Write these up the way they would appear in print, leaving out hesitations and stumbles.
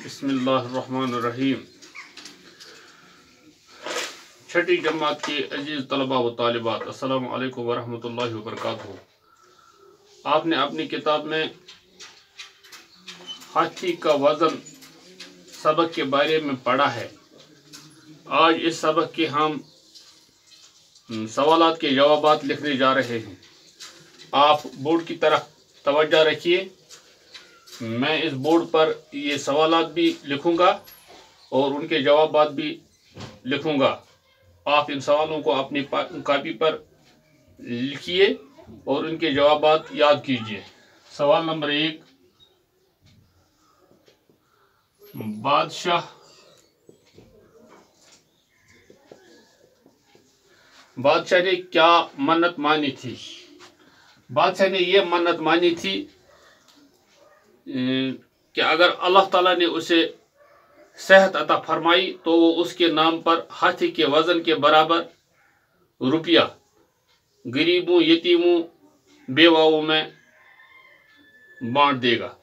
बिस्मिल्लाहिर्रहमानिर्रहीम। छठी जमात के अजीज़ तलबा व तालिबात, अस्सलामु अलैकुम वरहमतुल्लाहि वबरकातुहू। आपने अपनी किताब में हाथी का वज़न सबक के बारे में पढ़ा है। आज इस सबक के हम सवालात के जवाबात लिखने जा रहे हैं। आप बोर्ड की तरफ तवज्जो रखिए। मैं इस बोर्ड पर ये सवालात भी लिखूंगा और उनके जवाबात भी लिखूंगा। आप इन सवालों को अपनी कॉपी पर लिखिए और उनके जवाबात याद कीजिए। सवाल नंबर 1, बादशाह ने क्या मन्नत मानी थी? बादशाह ने ये मन्नत मानी थी कि अगर अल्लाह ताला ने उसे सेहत अता फरमाई तो वो उसके नाम पर हाथी के वज़न के बराबर रुपया गरीबों, यतीमों, बेवाओं में बांट देगा।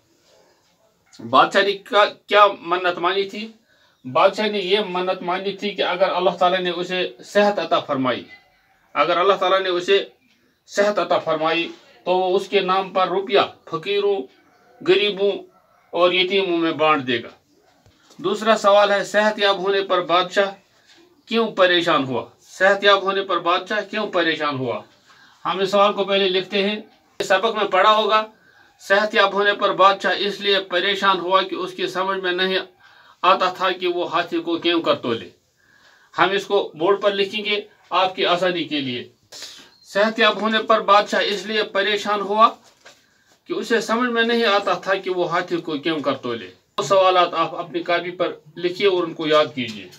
बादशाह ने क्या मन्नत मानी थी? बादशाह ने यह मन्नत मानी थी कि अगर अल्लाह ताला ने उसे सेहत अता फरमाई, अगर अल्लाह ताला ने उसे सेहत अता फरमाई तो वो उसके नाम पर रुपया फकीरों, गरीबों और यतीमों में बांट देगा। दूसरा सवाल है, सेहतयाब होने पर बादशाह क्यों परेशान हुआ? सेहतयाब होने पर बादशाह क्यों परेशान हुआ? हम इस सवाल को पहले लिखते हैं। सबक में पढ़ा होगा, सेहतयाब होने पर बादशाह इसलिए परेशान हुआ कि उसकी समझ में नहीं आता था कि वो हाथी को क्यों कर तोले। हम इसको बोर्ड पर लिखेंगे आपकी आसानी के लिए। सेहतयाब होने पर बादशाह इसलिए परेशान हुआ कि उसे समझ में नहीं आता था कि वो हाथी को क्यों कर तोले। वो सवालात आप अपनी कॉपी पर लिखिए और उनको याद कीजिए।